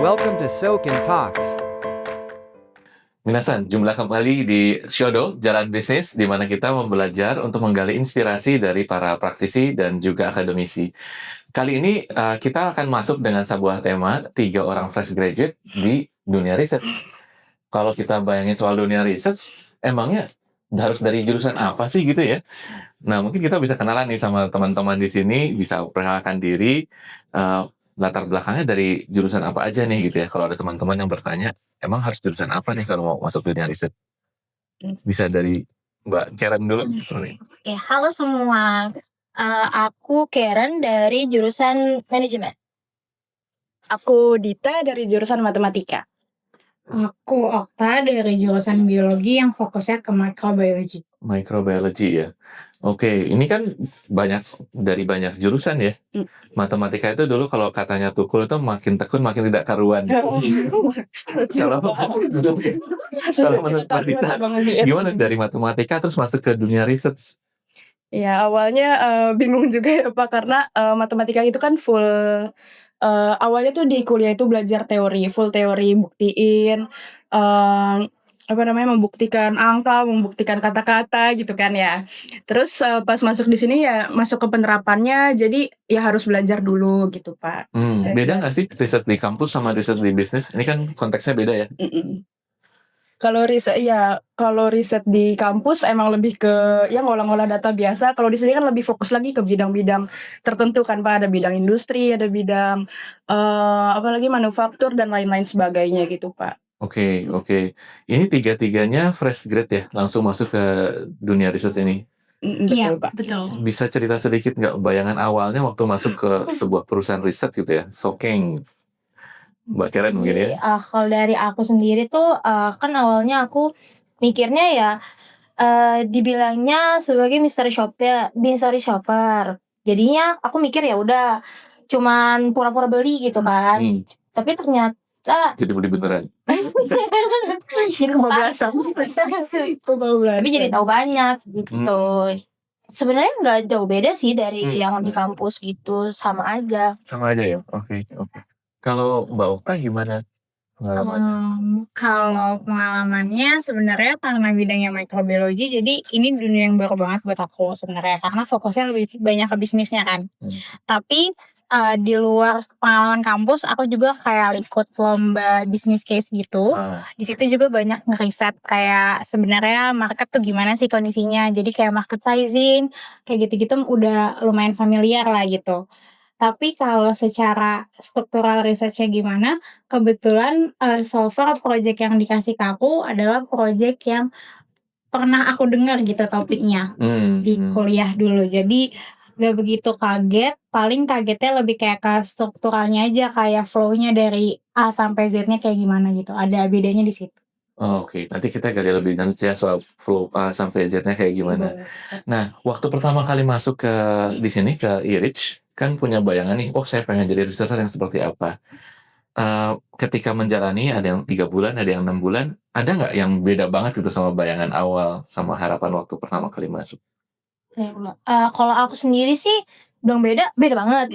Welcome to Soken Talks. Minasan, jumlah kembali di Shodo, Jalan Bisnis, di mana kita belajar untuk menggali inspirasi dari para praktisi dan juga akademisi. Kali ini kita akan masuk dengan sebuah tema 3 orang fresh graduate di dunia research. Kalau kita bayangin soal dunia research, emangnya harus dari jurusan apa sih gitu ya? Nah, mungkin kita bisa kenalan nih sama teman-teman di sini, bisa perkenalkan diri, latar belakangnya dari jurusan apa aja nih gitu ya. Kalau ada teman-teman yang bertanya, emang harus jurusan apa nih kalau mau masuk dunia riset? Bisa dari Mbak Karen dulu, sorry. Oke, halo semua. Aku Karen dari jurusan manajemen. Aku Dita dari jurusan matematika. Aku Okta dari jurusan biologi yang fokusnya ke microbiology. Microbiology ya. Oke, ini kan dari banyak jurusan ya. Matematika itu dulu kalau katanya Tukul itu makin tekun makin tidak karuan. Kalau menurut Mbak Dita, gimana dari matematika terus masuk ke dunia research? Ya awalnya bingung juga ya Pak, karena matematika itu kan full awalnya tuh di kuliah itu belajar teori, full teori, buktiin membuktikan angka, membuktikan kata-kata gitu kan ya. Terus pas masuk di sini ya masuk ke penerapannya, jadi ya harus belajar dulu gitu Pak. Beda nggak sih riset di kampus sama riset di bisnis? Ini kan konteksnya beda ya. Kalau riset di kampus emang lebih ke ya ngolah-ngolah data biasa. Kalau di sini kan lebih fokus lagi ke bidang-bidang tertentu kan Pak. Ada bidang industri, ada bidang apalagi manufaktur dan lain-lain sebagainya gitu Pak. Oke. Ini tiga-tiganya fresh grade ya, langsung masuk ke dunia riset ini. Iya, Betul Pak. betul. Bisa cerita sedikit nggak bayangan awalnya waktu masuk ke sebuah perusahaan riset gitu ya, Sokeng? Mbak Karen mungkin ya? Kalau dari aku sendiri tuh kan awalnya aku mikirnya ya dibilangnya sebagai mystery shopper. Jadinya aku mikir ya udah cuman pura-pura beli gitu kan. Tapi ternyata Jadi beli beneran. jadi kebablasan. Tapi jadi tahu banyak gitu. Sebenarnya nggak jauh beda sih dari yang di kampus gitu, sama aja. Sama aja ya? Oke. Kalau Mbak Okta gimana pengalamannya? Kalau pengalamannya sebenarnya karena bidangnya microbiology, jadi ini dunia yang baru banget buat aku sebenarnya, karena fokusnya lebih banyak ke bisnisnya kan. Tapi di luar pengalaman kampus, aku juga kayak ikut lomba business case gitu. Di situ juga banyak ngeriset kayak sebenarnya market tuh gimana sih kondisinya. Jadi kayak market sizing, kayak gitu-gitu udah lumayan familiar lah gitu. Tapi kalau secara struktural research-nya gimana, kebetulan so far project yang dikasih ke aku adalah project yang pernah aku dengar gitu topiknya di kuliah dulu. Jadi gak begitu kaget, paling kagetnya lebih kayak ke strukturalnya aja, kayak flow-nya dari A sampai Z-nya kayak gimana gitu. Ada bedanya di situ. Oke. Nanti kita gali lebih lanjut ya soal flow A sampai Z-nya kayak gimana. Nah, waktu pertama kali masuk ke di sini ke IRICH, kan punya bayangan nih, saya pengen jadi researcher yang seperti apa. Ketika menjalani, ada yang 3 bulan, ada yang 6 bulan, ada nggak yang beda banget gitu sama bayangan awal, sama harapan waktu pertama kali masuk? Kalau aku sendiri sih beda banget.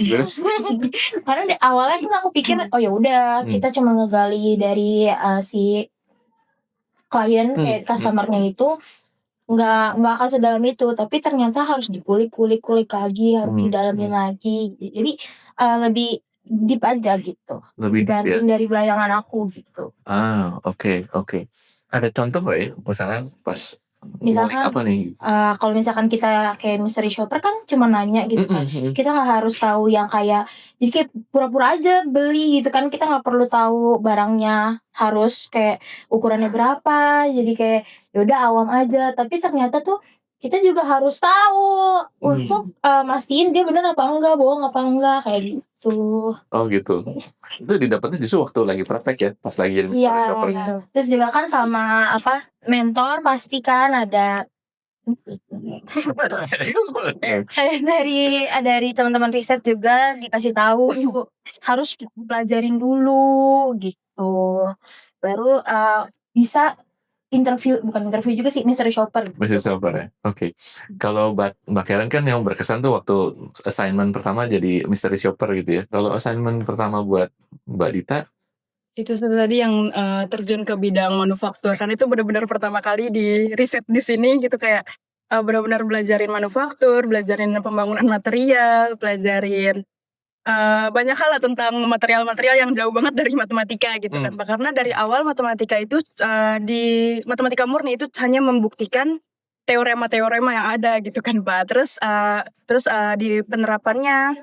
Karena di awalnya kan aku pikir oh ya udah kita cuma ngegali dari si klien kayak customer-nya itu nggak akan sedalam itu, tapi ternyata harus dikulik lagi, harus didalamin lagi. Jadi lebih deep aja gitu. Lebih deep ya? Dibanding dari bayangan aku gitu. Oke. Ada contoh nggak ya? Misalnya pas Misalkan apa nih? kalau misalkan kita kayak mystery shopper kan cuma nanya gitu kan. Kita nggak harus tahu yang kayak jadi kayak pura-pura aja beli gitu kan, kita nggak perlu tahu barangnya harus kayak ukurannya berapa, jadi kayak yaudah awam aja. Tapi ternyata tuh kita juga harus tahu untuk mastiin dia benar apa enggak, bohong apa enggak, kayak gitu. Oh gitu. Itu didapatnya justru waktu lagi praktek ya, pas lagi jadi mystery shopper. Iya. Terus juga kan sama mentor pasti kan ada dari teman-teman riset juga dikasih tahu harus pelajarin dulu gitu, baru bisa bukan interview juga sih, mystery shopper. Mystery shopper ya. Oke. Kalau Mbak Karen kan yang berkesan tuh waktu assignment pertama jadi mystery shopper gitu ya. Kalau assignment pertama buat Mbak Dita Itu tadi yang terjun ke bidang manufaktur, kan itu benar-benar pertama kali di riset di sini gitu, kayak benar-benar belajarin manufaktur, belajarin pembangunan material, pelajarin banyak hal lah tentang material-material yang jauh banget dari matematika gitu kan, Pak. Karena dari awal matematika itu di matematika murni itu hanya membuktikan teorema-teorema yang ada gitu kan, Pak. Terus di penerapannya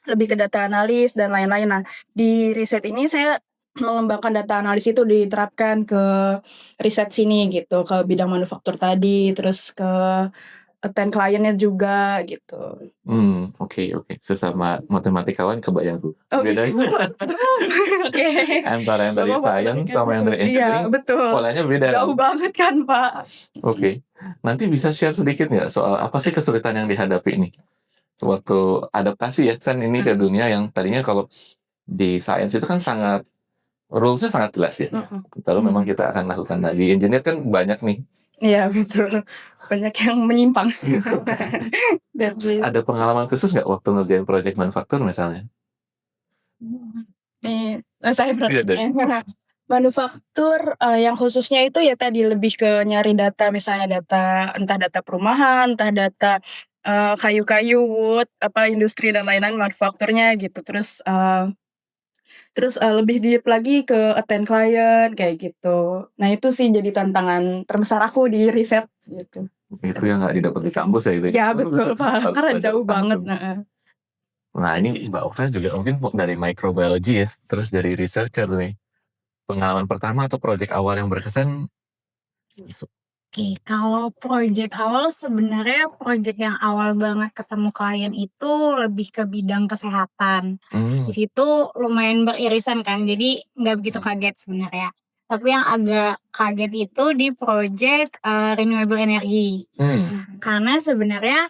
lebih ke data analis dan lain-lain. Nah, di riset ini saya mengembangkan data analis itu diterapkan ke riset sini gitu, ke bidang manufaktur tadi, terus ke attend kliennya juga gitu. Oke. Sesama matematikawan kebayang tuh. Oh, Bedanya Oke. antara yang dari Bapak science matematika. sama yang dari Iya, engineering, betul. polanya beda kan? Jauh banget kan, Pak. Oke. Nanti bisa share sedikit nggak soal apa sih kesulitan yang dihadapi ini? Sewaktu adaptasi ya, kan ini ke dunia yang tadinya kalau di science itu kan sangat rules-nya sangat jelas ya. Lalu memang kita akan lakukan. Nah, di engineer kan banyak nih. Iya, betul. Banyak yang menyimpang. Ada pengalaman khusus nggak waktu ngerjain project manufaktur misalnya? Nih, saya Iya, deh. manufaktur yang khususnya itu ya tadi lebih ke nyari data, misalnya entah data perumahan, entah data kayu-kayu, wood, industri dan lain-lain manufakturnya gitu. Terus lebih deep lagi ke attend klien kayak gitu. Nah, itu sih jadi tantangan terbesar aku di riset gitu. Itu yang nggak didapat di kampus ya itu? Ya betul, Pak. Harus Karena belajar jauh banget. langsung. Nah, ini Mbak Okta juga mungkin dari microbiology ya, terus dari researcher nih. Pengalaman pertama atau project awal yang berkesan? Oke, kalau project awal sebenarnya project yang awal banget ketemu klien itu lebih ke bidang kesehatan. Di situ lumayan beririsan kan, jadi nggak begitu kaget sebenarnya. Tapi yang agak kaget itu di project renewable energy. Karena sebenarnya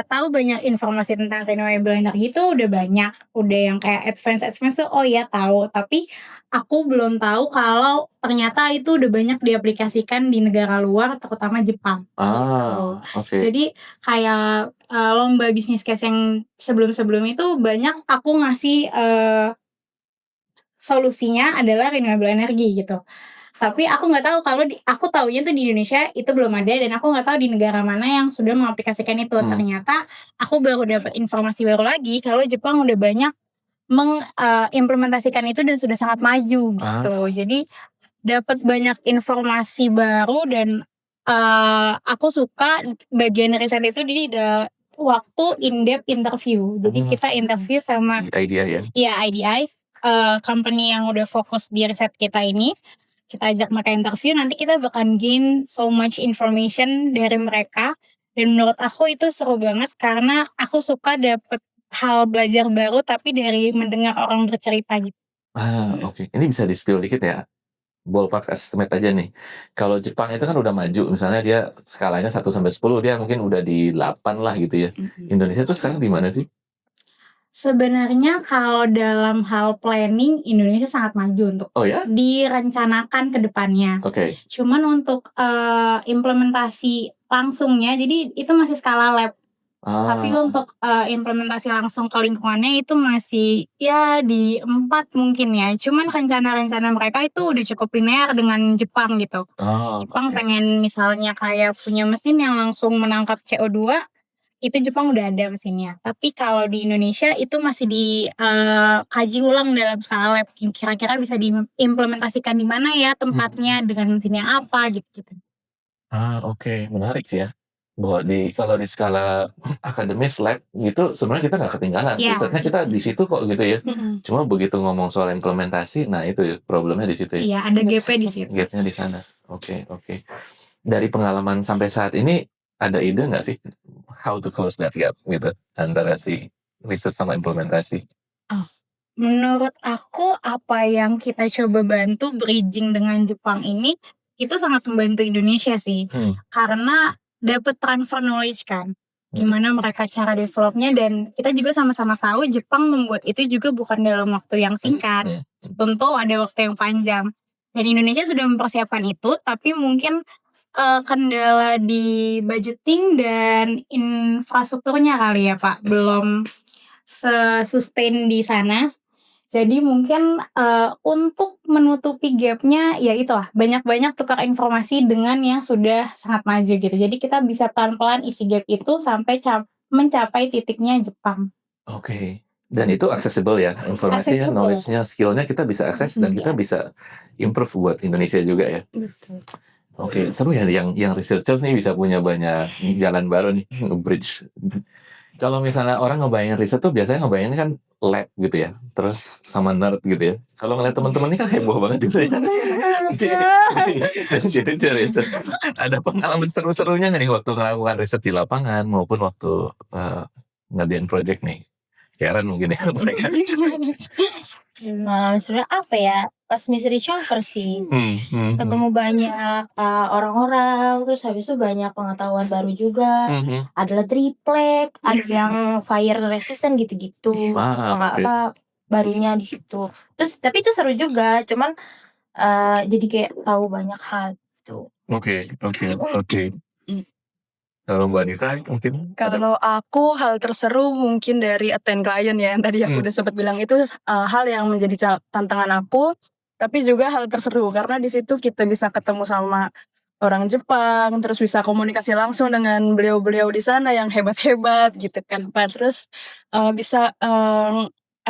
tahu banyak informasi tentang renewable energy itu udah banyak, udah yang kayak advance tuh oh ya tahu, tapi aku belum tahu kalau ternyata itu udah banyak diaplikasikan di negara luar, terutama Jepang. Oke. Jadi kayak lomba bisnis case yang sebelum-sebelum itu banyak aku ngasih solusinya adalah renewable energy gitu. Tapi aku nggak tahu kalau aku taunya tuh di Indonesia itu belum ada dan aku nggak tahu di negara mana yang sudah mengaplikasikan itu. Ternyata aku baru dapat informasi baru lagi kalau Jepang udah banyak mengimplementasikan itu dan sudah sangat maju gitu. Jadi dapat banyak informasi baru dan aku suka bagian riset itu di waktu in-depth interview. Jadi kita interview sama IDI ya? Iya, IDI, company yang udah fokus di riset kita ini. Kita ajak mereka interview, nanti kita bakal gain so much information dari mereka. Dan menurut aku itu seru banget karena aku suka dapet hal belajar baru tapi dari mendengar orang bercerita gitu. Oke. Ini bisa di-spill dikit ya? Ballpark estimate aja nih. Kalau Jepang itu kan udah maju, misalnya dia skalanya 1-10, dia mungkin udah di 8 lah gitu ya. Indonesia tuh sekarang di mana sih? Sebenarnya kalau dalam hal planning Indonesia sangat maju untuk direncanakan ke depannya. Oke. Cuman untuk implementasi langsungnya jadi itu masih skala lab. Tapi untuk implementasi langsung ke lingkungannya itu masih ya di 4 mungkin ya. Cuman rencana-rencana mereka itu udah cukup linear dengan Jepang gitu. Jepang pengen misalnya kayak punya mesin yang langsung menangkap CO2, itu Jepang udah ada mesinnya. Tapi kalau di Indonesia itu masih dikaji ulang dalam skala lab. Kira-kira bisa diimplementasikan di mana ya tempatnya dengan mesinnya apa gitu. Oke. Menarik sih ya. Bahwa kalau di skala akademis lab gitu sebenarnya kita nggak ketinggalan. Iya. Risetnya kita di situ kok gitu ya. Cuma begitu ngomong soal implementasi, nah itu ya problemnya di situ ya. Iya, ada gap-nya di situ. Gapnya di sana. Oke. Dari pengalaman sampai saat ini ada ide nggak sih how to close that gap gitu antara si riset sama implementasi? Menurut aku apa yang kita coba bantu bridging dengan Jepang ini itu sangat membantu Indonesia sih. Karena dapat transfer knowledge kan. Gimana mereka cara developnya dan kita juga sama-sama tahu Jepang membuat itu juga bukan dalam waktu yang singkat. Tentu ada waktu yang panjang. Dan Indonesia sudah mempersiapkan itu tapi mungkin kendala di budgeting dan infrastrukturnya kali ya Pak belum sustain di sana. Jadi mungkin untuk menutupi gapnya ya itulah banyak-banyak tukar informasi dengan yang sudah sangat maju gitu. Jadi kita bisa pelan-pelan isi gap itu sampai mencapai titiknya Jepang. Oke. Dan itu accessible ya, informasinya, Accessible. knowledge-nya, skill-nya kita bisa akses dan kita bisa improve buat Indonesia juga ya. Betul. Oke, seru ya yang researchers nih bisa punya banyak jalan baru nih, nge-bridge. Kalau misalnya orang ngebayangin riset tuh biasanya ngebayangin kan lab gitu ya, terus sama nerd gitu ya. Kalau ngeliat teman-teman ini kan heboh banget gitu ya. Jadi riset. Ada pengalaman seru-serunya nggak nih waktu melakukan riset di lapangan maupun waktu ngadain project nih? Karen mungkin ya mereka. Sebenarnya apa ya? Pas mystery shopper sih. Ketemu banyak orang-orang, terus habis itu banyak pengetahuan baru juga. Adalah triplek, ada yang fire resistant gitu-gitu. Apa barunya di situ. Terus tapi itu seru juga, cuman jadi kayak tahu banyak hal gitu. Oke. Kalau Mbak Anita mungkin Kalau aku hal terseru mungkin dari attend client ya yang tadi aku udah sempat bilang itu hal yang menjadi tantangan aku, tapi juga hal terseru karena di situ kita bisa ketemu sama orang Jepang, terus bisa komunikasi langsung dengan beliau-beliau di sana yang hebat-hebat gitu kan Pak. Terus bisa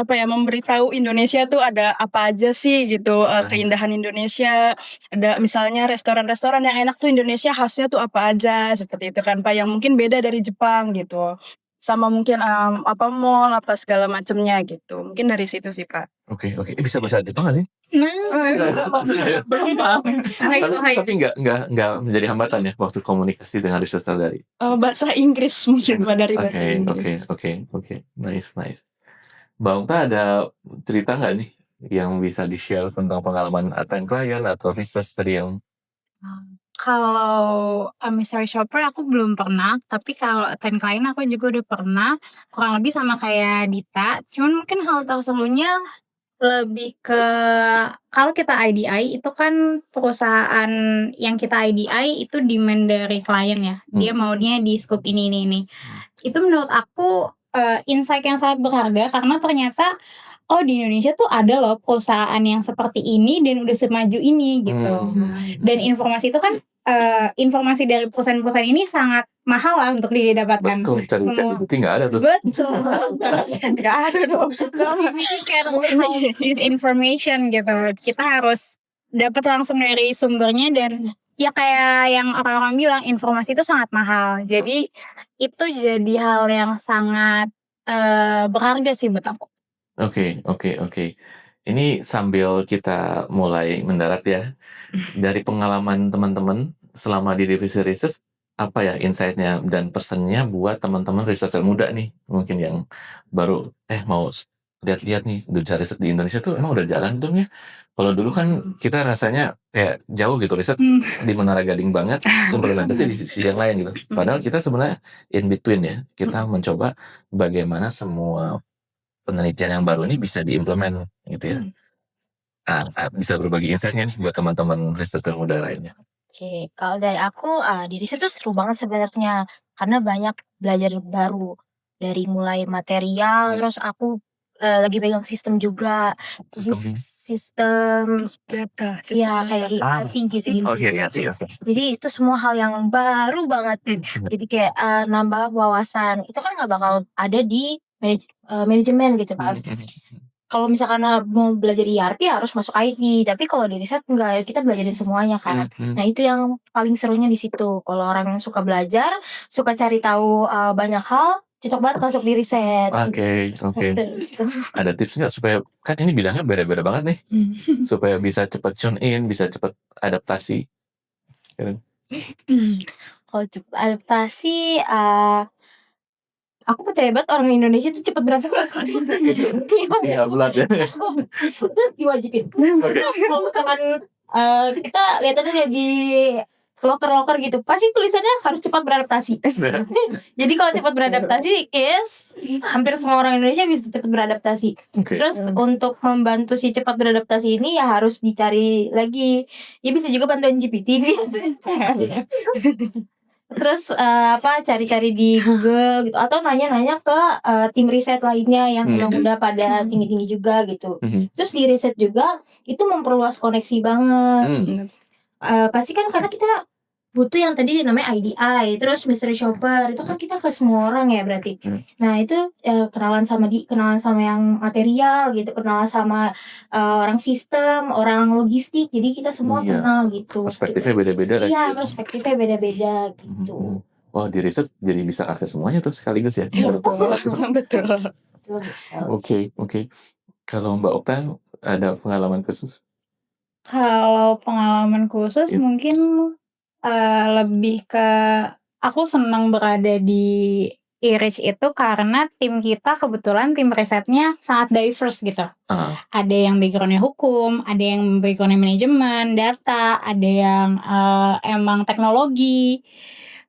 memberitahu Indonesia tuh ada apa aja sih gitu, keindahan Indonesia. Ada misalnya restoran-restoran yang enak tuh Indonesia khasnya tuh apa aja, seperti itu kan Pak, yang mungkin beda dari Jepang gitu. Sama mungkin mall apa segala macamnya gitu. Mungkin dari situ sih Pak. Oke. Bisa bahasa Jepang nggak sih? Tapi nggak menjadi hambatan ya waktu komunikasi dengan researcher dari. Bahasa Inggris mungkin Pak, dari bahasa Inggris. Oke. Nice. Mbak Okta ada cerita nggak nih yang bisa di-share tentang pengalaman attend client atau research tadi yang Kalau mystery shopper aku belum pernah, tapi kalau attend client aku juga udah pernah, kurang lebih sama kayak Dita. Cuman mungkin hal terserunya lebih ke kalau kita IDI itu kan perusahaan yang kita IDI itu demand dari klien ya. Dia maunya di scope ini. Itu menurut aku insight yang sangat berharga karena ternyata di Indonesia tuh ada loh perusahaan yang seperti ini dan udah semaju ini gitu. Dan informasi itu kan informasi dari perusahaan-perusahaan ini sangat mahal lah untuk didapatkan. betul cari ChatGPT nggak ada tuh. Betul. Nggak ada dong. Ini kayak disinformation gitu. Kita harus dapat langsung dari sumbernya dan ya kayak yang orang-orang bilang informasi itu sangat mahal. Jadi itu jadi hal yang sangat berharga sih buat aku. Oke. Ini sambil kita mulai mendarat ya. Dari pengalaman teman-teman selama di divisi research, apa ya insight-nya dan pesannya buat teman-teman researcher muda nih, mungkin yang baru mau lihat-lihat nih dunia riset di Indonesia tuh emang udah jalan belum ya? Kalau dulu kan kita rasanya kayak jauh gitu riset di Menara Gading banget, implementasi di sisi yang lain gitu. Padahal kita sebenarnya in between ya. Kita mencoba bagaimana semua penelitian yang baru ini bisa diimplement gitu ya. Bisa berbagi insight-nya nih buat teman-teman researcher muda lainnya. Oke, kalau dari aku di riset tuh seru banget sebenarnya karena banyak belajar baru dari mulai material, terus aku lagi pegang sistem juga. Sistem Data. ya kayak IRT gitu. Oke. Jadi itu semua hal yang baru banget. Jadi kayak nambah wawasan. Itu kan nggak bakal ada di manajemen gitu kan. Kalau misalkan mau belajar IRP harus masuk IT, tapi kalau di riset enggak, kita belajarin semuanya kan. Nah itu yang paling serunya di situ. Kalau orang yang suka belajar, suka cari tahu banyak hal, cocok banget masuk di riset. Oke. Ada tips nggak supaya kan ini bidangnya beda-beda banget nih, supaya bisa cepat tune in, bisa cepat adaptasi. Kalau cepat adaptasi, aku percaya banget orang Indonesia tuh cepat beradaptasi. Iya belat ya. Diwajibin. Kalau misalkan kita lihat aja di loker gitu, pasti tulisannya harus cepat beradaptasi. Jadi kalau cepat beradaptasi, hampir semua orang Indonesia bisa cepat beradaptasi. Terus untuk membantu si cepat beradaptasi ini ya harus dicari lagi. Ya bisa juga bantuan GPT sih. terus cari-cari di Google gitu atau nanya-nanya ke tim riset lainnya yang emang udah pada tinggi-tinggi juga gitu. Terus di riset juga itu memperluas koneksi banget. Pasti kan karena kita butuh yang tadi namanya IDI, terus mystery shopper itu kan kita ke semua orang ya berarti. Nah itu kenalan sama yang material gitu, kenalan sama orang sistem, orang logistik. Jadi kita semua kenal gitu. Perspektifnya beda-beda. Iya, perspektifnya beda-beda gitu. Oh, di riset jadi bisa akses semuanya tuh sekaligus ya. Iya, Betul. Oke. Kalau Mbak Okta ada pengalaman khusus? Kalau pengalaman khusus mungkin lebih ke aku senang berada di e-Reach itu karena tim kita kebetulan tim risetnya sangat diverse gitu. Ada yang background-nya hukum, ada yang background-nya manajemen, data, ada yang emang teknologi,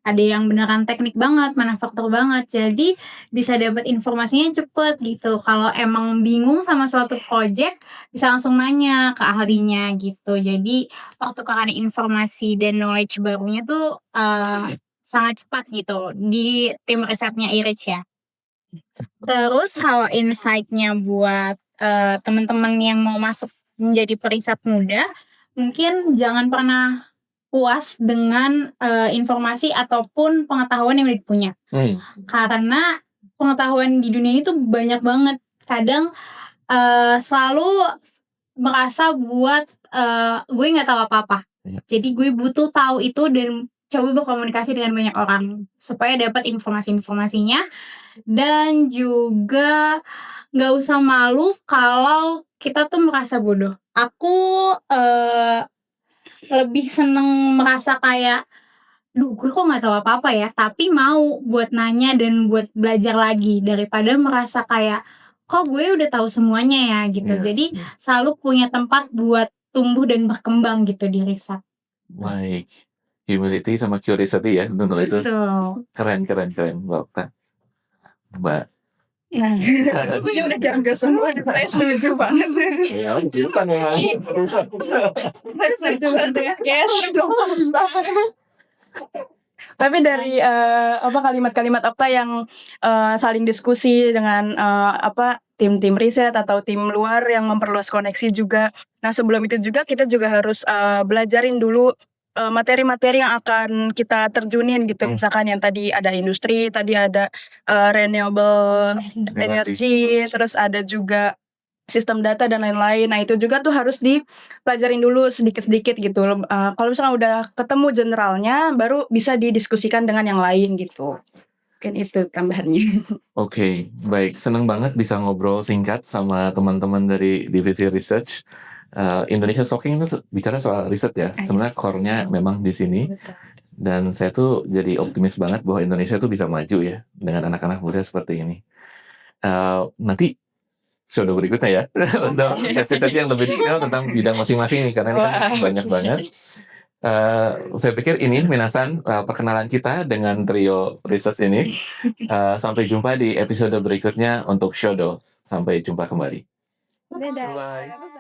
ada yang beneran teknik banget, manufaktur banget. Jadi bisa dapat informasinya cepet gitu. Kalau emang bingung sama suatu project bisa langsung nanya ke ahlinya gitu. Jadi pertukaran informasi dan knowledge barunya tuh sangat cepat gitu di tim risetnya e-Reach ya. Terus kalau insight-nya buat teman-teman yang mau masuk menjadi periset muda, mungkin jangan pernah puas dengan informasi ataupun pengetahuan yang udah dipunya. Karena pengetahuan di dunia itu banyak banget. Kadang selalu merasa buat gue nggak tahu apa-apa. Jadi gue butuh tahu itu dan coba berkomunikasi dengan banyak orang supaya dapat informasinya dan juga nggak usah malu kalau kita tuh merasa bodoh. Aku lebih seneng merasa kayak gue kok nggak tahu apa-apa ya, tapi mau buat nanya dan buat belajar lagi daripada merasa kayak kok gue udah tahu semuanya ya gitu. Jadi selalu punya tempat buat tumbuh dan berkembang gitu di riset. Baik, humility sama curiosity ya untuk itu. Betul. Keren Mbak Okta. Mbak. Nah, itu udah jangka semua. Saya setuju banget. Ya, bukan ya. Saya setuju banget dengan Tapi dari kalimat-kalimat Okta yang saling diskusi dengan tim-tim riset atau tim luar yang memperluas koneksi juga. Nah sebelum itu juga kita juga harus belajarin dulu materi-materi yang akan kita terjunin gitu. Misalkan yang tadi ada industri, tadi ada renewable energy, terus ada juga sistem data dan lain-lain. Nah itu juga tuh harus dipelajarin dulu sedikit-sedikit gitu. Kalau misalnya udah ketemu generalnya, baru bisa didiskusikan dengan yang lain gitu. Mungkin itu tambahannya. Oke, baik. Senang banget bisa ngobrol singkat sama teman-teman dari divisi research. Indonesia Stocking itu bicara soal riset ya. Sebenarnya core-nya memang di sini. Dan saya tuh jadi optimis banget bahwa Indonesia tuh bisa maju ya dengan anak-anak muda seperti ini. Nanti show berikutnya ya untuk sesi-sesi yang lebih detail tentang bidang masing-masing nih karena ini kan banyak banget. Saya pikir ini minasan perkenalan kita dengan trio research ini. Sampai jumpa di episode berikutnya untuk Shodo. Sampai jumpa kembali. Dadah. Bye.